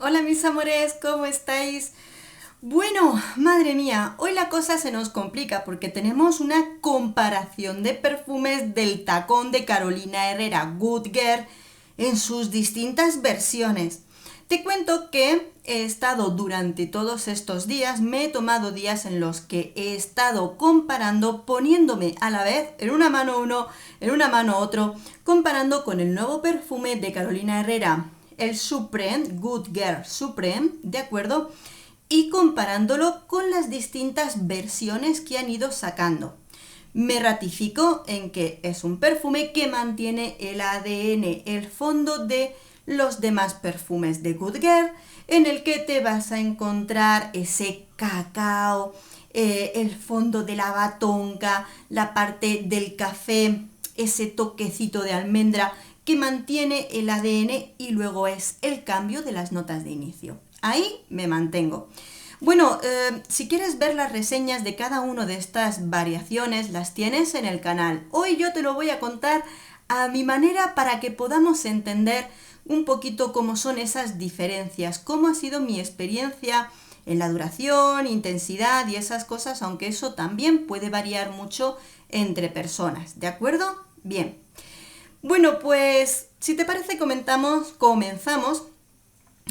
Hola mis amores, ¿cómo estáis? Bueno, madre mía, hoy la cosa se nos complica porque tenemos una comparación de perfumes del tacón de Carolina Herrera Good Girl en sus distintas versiones. Te cuento que he estado durante todos estos días, me he tomado días en los que he estado comparando, poniéndome a la vez en una mano uno, en una mano otro, comparando con el nuevo perfume de Carolina Herrera, el Supreme, Good Girl Supreme, ¿de acuerdo? Y comparándolo con las distintas versiones que han ido sacando. Me ratifico en que es un perfume que mantiene el ADN, el fondo de los demás perfumes de Good Girl, en el que te vas a encontrar ese cacao, el fondo de la batonca, la parte del café, ese toquecito de almendra que mantiene el ADN y luego es el cambio de las notas de inicio. Ahí me mantengo. Bueno, si quieres ver las reseñas de cada una de estas variaciones, las tienes en el canal. Hoy yo te lo voy a contar a mi manera para que podamos entender un poquito cómo son esas diferencias, cómo ha sido mi experiencia en la duración, intensidad y esas cosas, aunque eso también puede variar mucho entre personas, ¿de acuerdo? Bien. Bueno, pues si te parece comenzamos.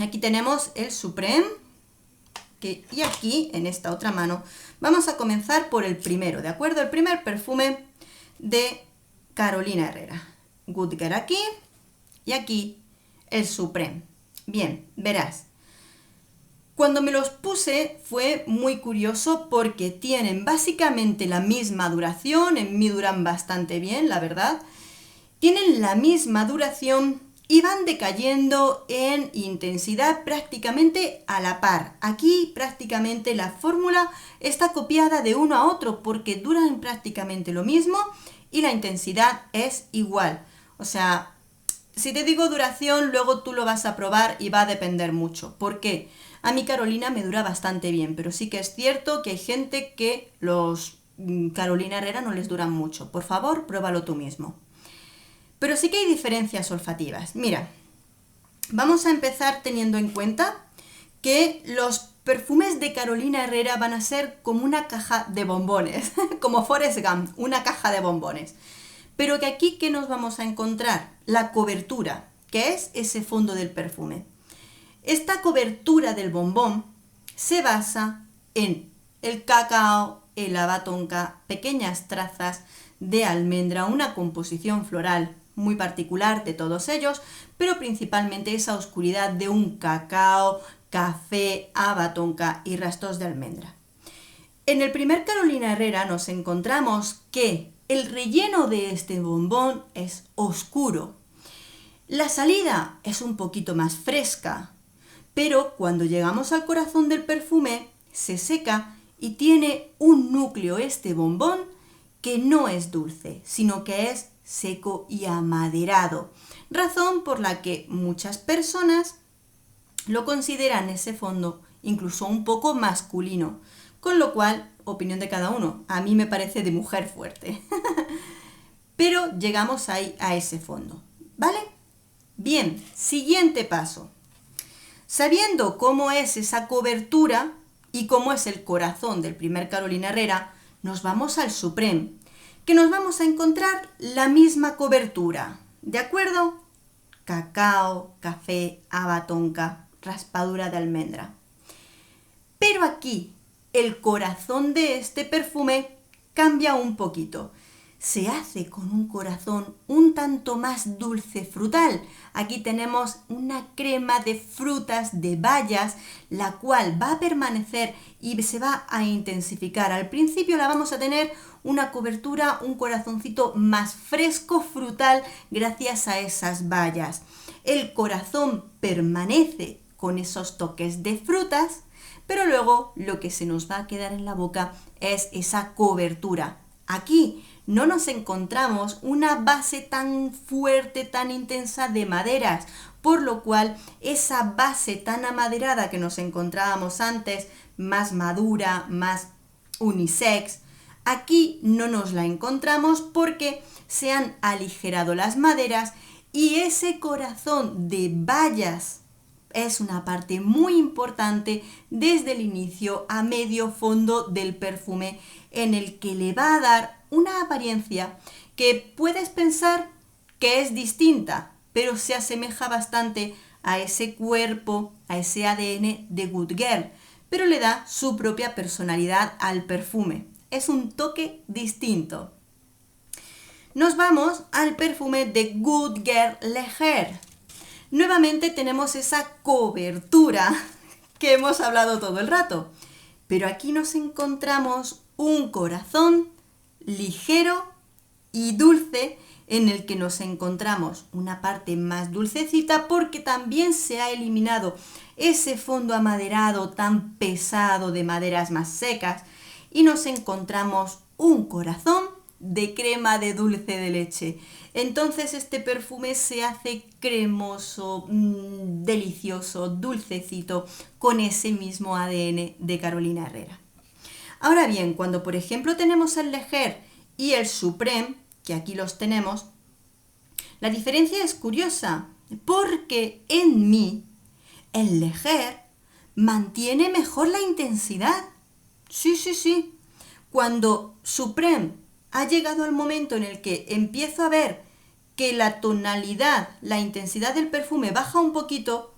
Aquí tenemos el Supreme, y aquí, en esta otra mano, vamos a comenzar por el primero, ¿de acuerdo? El primer perfume de Carolina Herrera. Good Girl aquí y aquí el Supreme. Bien, verás. Cuando me los puse fue muy curioso porque tienen básicamente la misma duración, en mí duran bastante bien, la verdad. Tienen la misma duración y van decayendo en intensidad prácticamente a la par. Aquí prácticamente la fórmula está copiada de uno a otro porque duran prácticamente lo mismo y la intensidad es igual. O sea, si te digo duración, luego tú lo vas a probar y va a depender mucho. ¿Por qué? A mí Carolina me dura bastante bien, pero sí que es cierto que hay gente que los Carolina Herrera no les duran mucho. Por favor, pruébalo tú mismo. Pero sí que hay diferencias olfativas. Mira, vamos a empezar teniendo en cuenta que los perfumes de Carolina Herrera van a ser como una caja de bombones, como Forrest Gump, una caja de bombones. Pero que aquí, ¿qué nos vamos a encontrar? La cobertura, que es ese fondo del perfume. Esta cobertura del bombón se basa en el cacao, el abatonca, pequeñas trazas de almendra, una composición floral muy particular de todos ellos, pero principalmente esa oscuridad de un cacao, café, abatonca y rastros de almendra. En el primer Carolina Herrera nos encontramos que el relleno de este bombón es oscuro. La salida es un poquito más fresca, pero cuando llegamos al corazón del perfume se seca y tiene un núcleo este bombón que no es dulce, sino que es seco y amaderado, razón por la que muchas personas lo consideran ese fondo incluso un poco masculino, con lo cual, opinión de cada uno, a mí me parece de mujer fuerte. Pero llegamos ahí a ese fondo, ¿vale? Bien, siguiente paso. Sabiendo cómo es esa cobertura y cómo es el corazón del primer Carolina Herrera, nos vamos al Supreme, que nos vamos a encontrar la misma cobertura, ¿de acuerdo? Cacao, café, abatonca, raspadura de almendra. Pero aquí el corazón de este perfume cambia un poquito. Se hace con un corazón un tanto más dulce frutal. Aquí tenemos una crema de frutas, de bayas, la cual va a permanecer y se va a intensificar. Al principio la vamos a tener una cobertura, un corazoncito más fresco, frutal, gracias a esas bayas. El corazón permanece con esos toques de frutas, pero luego lo que se nos va a quedar en la boca es esa cobertura. Aquí no nos encontramos una base tan fuerte, tan intensa de maderas, por lo cual esa base tan amaderada que nos encontrábamos antes, más madura, más unisex, aquí no nos la encontramos porque se han aligerado las maderas y ese corazón de bayas es una parte muy importante desde el inicio a medio fondo del perfume, en el que le va a dar una apariencia que puedes pensar que es distinta, pero se asemeja bastante a ese cuerpo, a ese ADN de Good Girl, pero le da su propia personalidad al perfume. Es un toque distinto. Nos vamos al perfume de Good Girl Leger. Nuevamente tenemos esa cobertura que hemos hablado todo el rato, pero aquí nos encontramos un corazón ligero y dulce, en el que nos encontramos una parte más dulcecita porque también se ha eliminado ese fondo amaderado tan pesado de maderas más secas, y nos encontramos un corazón de crema de dulce de leche. Entonces este perfume se hace cremoso, delicioso, dulcecito, con ese mismo ADN de Carolina Herrera. Ahora bien, cuando por ejemplo tenemos el Leger y el Supreme, que aquí los tenemos, la diferencia es curiosa, porque en mí el Leger mantiene mejor la intensidad. Sí. Cuando Supreme ha llegado al momento en el que empiezo a ver que la tonalidad, la intensidad del perfume baja un poquito,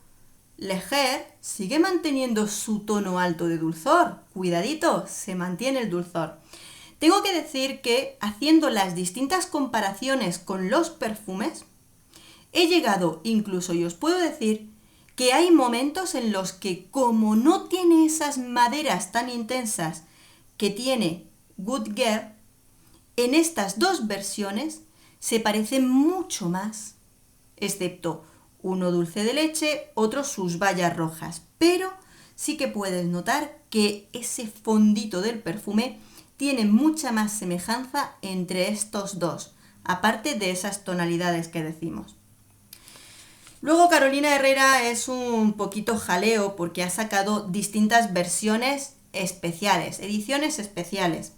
Leger sigue manteniendo su tono alto de dulzor. Cuidadito, se mantiene el dulzor. Tengo que decir que, haciendo las distintas comparaciones con los perfumes, he llegado incluso, y os puedo decir, que hay momentos en los que, como no tiene esas maderas tan intensas que tiene Good Girl, en estas dos versiones se parecen mucho más, excepto uno dulce de leche, otro sus bayas rojas, pero sí que puedes notar que ese fondito del perfume tiene mucha más semejanza entre estos dos, aparte de esas tonalidades que decimos. Luego Carolina Herrera es un poquito jaleo porque ha sacado distintas versiones especiales, ediciones especiales.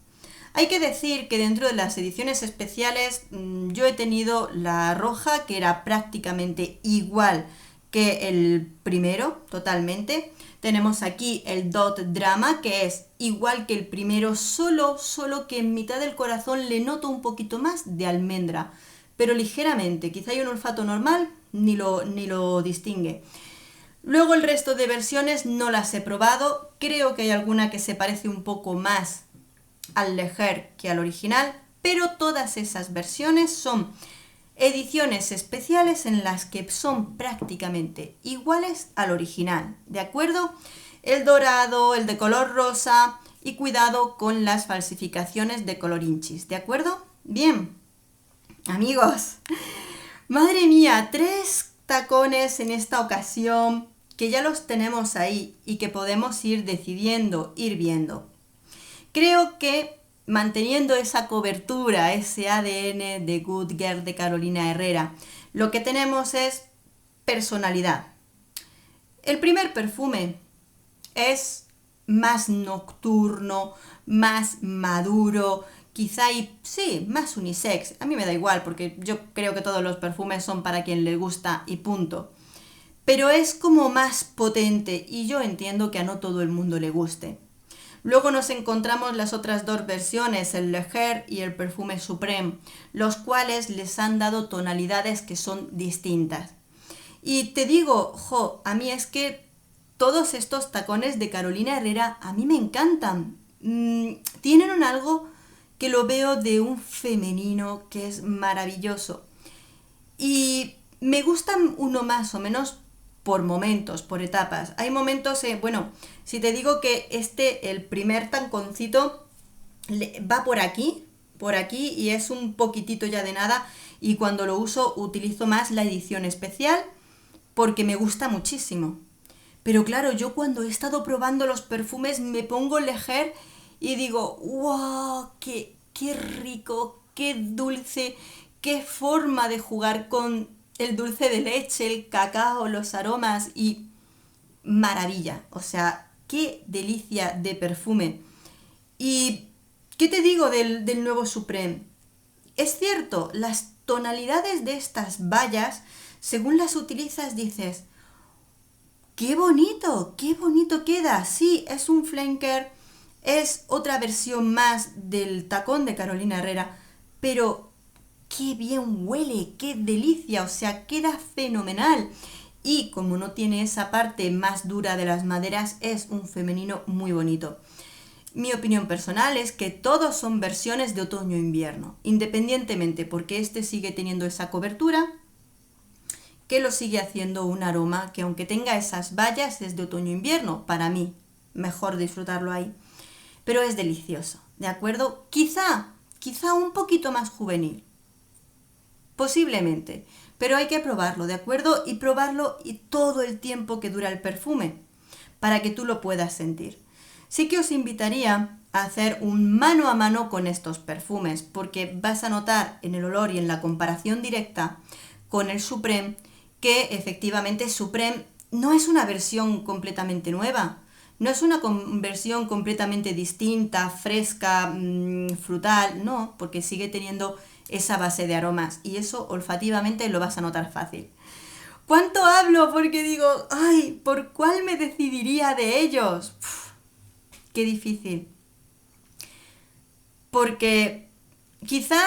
Hay que decir que dentro de las ediciones especiales yo he tenido la roja, que era prácticamente igual que el primero, totalmente. Tenemos aquí el Dot Drama, que es igual que el primero, solo que en mitad del corazón le noto un poquito más de almendra, pero ligeramente. Quizá hay un olfato normal, ni lo distingue. Luego el resto de versiones no las he probado. Creo que hay alguna que se parece un poco más al Leger que al original, pero todas esas versiones son ediciones especiales en las que son prácticamente iguales al original, ¿de acuerdo? El dorado, el de color rosa, y cuidado con las falsificaciones de color inchis, ¿de acuerdo? Bien, amigos, madre mía, 3 tacones en esta ocasión que ya los tenemos ahí y que podemos ir decidiendo, ir viendo. Creo que manteniendo esa cobertura, ese ADN de Good Girl de Carolina Herrera, lo que tenemos es personalidad. El primer perfume es más nocturno, más maduro, quizá sí, más unisex. A mí me da igual porque yo creo que todos los perfumes son para quien le gusta y punto. Pero es como más potente y yo entiendo que a no todo el mundo le guste. Luego nos encontramos las otras dos versiones, el Leger y el perfume Supreme, los cuales les han dado tonalidades que son distintas. Y te digo, a mí es que todos estos tacones de Carolina Herrera a mí me encantan. Tienen un algo que lo veo de un femenino que es maravilloso. Y me gustan uno más o menos por momentos, por etapas. Hay momentos, si te digo que el primer taconcito va por aquí, y es un poquitito ya de nada, y cuando lo uso utilizo más la edición especial porque me gusta muchísimo. Pero claro, yo cuando he estado probando los perfumes me pongo Leger y digo, ¡wow! ¡Qué rico! ¡Qué dulce! ¡Qué forma de jugar con el dulce de leche, el cacao, los aromas! Y maravilla, o sea, qué delicia de perfume. ¿Y qué te digo del nuevo Supreme? Es cierto, las tonalidades de estas bayas, según las utilizas, dices, qué bonito queda! Sí, es un flanker, es otra versión más del tacón de Carolina Herrera, pero ¡qué bien huele! ¡Qué delicia! O sea, queda fenomenal. Y como no tiene esa parte más dura de las maderas, es un femenino muy bonito. Mi opinión personal es que todos son versiones de otoño-invierno, independientemente, porque este sigue teniendo esa cobertura, que lo sigue haciendo un aroma que aunque tenga esas bayas es de otoño-invierno, para mí, mejor disfrutarlo ahí. Pero es delicioso, ¿de acuerdo? Quizá un poquito más juvenil, posiblemente, pero hay que probarlo, ¿de acuerdo? Y probarlo y todo el tiempo que dura el perfume, para que tú lo puedas sentir. Sí que os invitaría a hacer un mano a mano con estos perfumes, porque vas a notar en el olor y en la comparación directa con el Supreme que efectivamente Supreme no es una versión completamente nueva, no es una versión completamente distinta, fresca, frutal, no, porque sigue teniendo esa base de aromas y eso olfativamente lo vas a notar fácil. ¿Cuánto hablo? Porque digo, ay, ¿por cuál me decidiría de ellos? Uf, qué difícil. Porque quizá,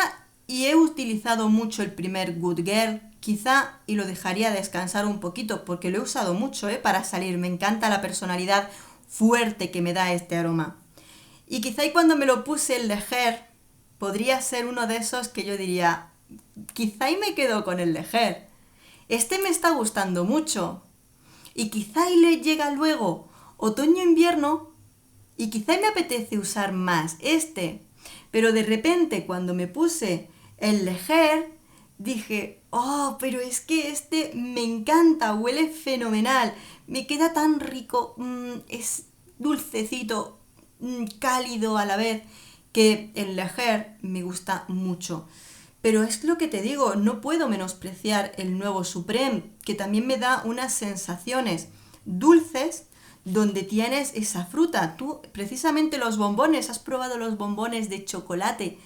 y he utilizado mucho el primer Good Girl, quizá y lo dejaría descansar un poquito porque lo he usado mucho para salir, me encanta la personalidad fuerte que me da este aroma. Y quizá y cuando me lo puse el Leger, podría ser uno de esos que yo diría, quizá y me quedo con el Leger. Este me está gustando mucho. Y quizá y le llega luego otoño-invierno y quizá y me apetece usar más este. Pero de repente cuando me puse el Leger, dije, oh, pero es que este me encanta, huele fenomenal, me queda tan rico, es dulcecito, cálido a la vez, que el Leger me gusta mucho. Pero es lo que te digo, no puedo menospreciar el nuevo Supreme, que también me da unas sensaciones dulces donde tienes esa fruta. Tú, precisamente los bombones, has probado los bombones de chocolate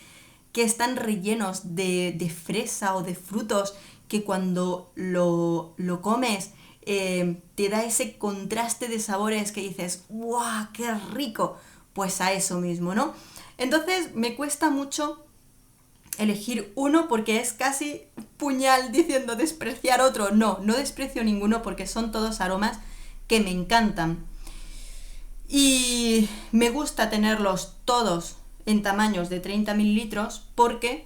que están rellenos de fresa o de frutos que cuando lo comes te da ese contraste de sabores que dices, ¡guau, qué rico! Pues a eso mismo, ¿no? Entonces me cuesta mucho elegir uno porque es casi puñal diciendo despreciar otro. No, no desprecio ninguno porque son todos aromas que me encantan. Y me gusta tenerlos todos en tamaños de 30 mililitros porque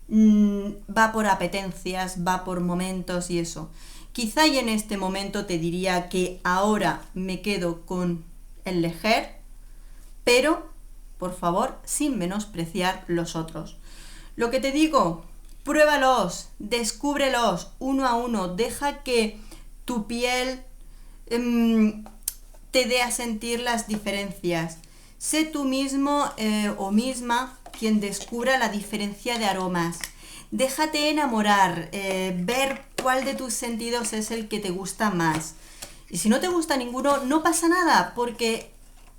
va por apetencias, va por momentos y eso. Quizá y en este momento te diría que ahora me quedo con el Leger, pero por favor sin menospreciar los otros. Lo que te digo, pruébalos, descúbrelos uno a uno, deja que tu piel te dé a sentir las diferencias. Sé tú mismo o misma quien descubra la diferencia de aromas. Déjate enamorar, ver cuál de tus sentidos es el que te gusta más. Y si no te gusta ninguno, no pasa nada, porque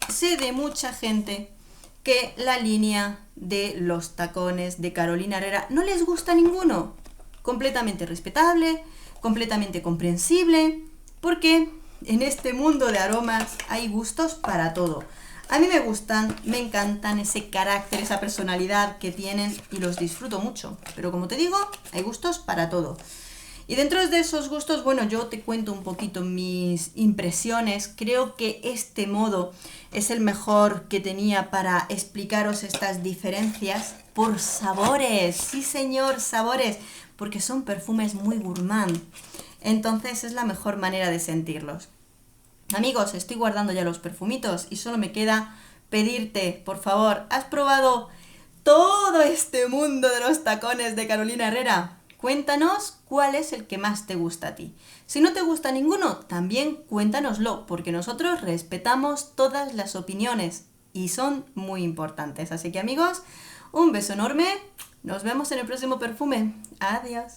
sé de mucha gente que la línea de los tacones de Carolina Herrera no les gusta ninguno. Completamente respetable, completamente comprensible, porque en este mundo de aromas hay gustos para todo. A mí me gustan, me encantan ese carácter, esa personalidad que tienen y los disfruto mucho. Pero como te digo, hay gustos para todo. Y dentro de esos gustos, bueno, yo te cuento un poquito mis impresiones. Creo que este modo es el mejor que tenía para explicaros estas diferencias por sabores. Sí, señor, sabores, porque son perfumes muy gourmand. Entonces es la mejor manera de sentirlos. Amigos, estoy guardando ya los perfumitos y solo me queda pedirte, por favor, ¿has probado todo este mundo de los tacones de Carolina Herrera? Cuéntanos cuál es el que más te gusta a ti. Si no te gusta ninguno, también cuéntanoslo, porque nosotros respetamos todas las opiniones y son muy importantes. Así que amigos, un beso enorme. Nos vemos en el próximo perfume. Adiós.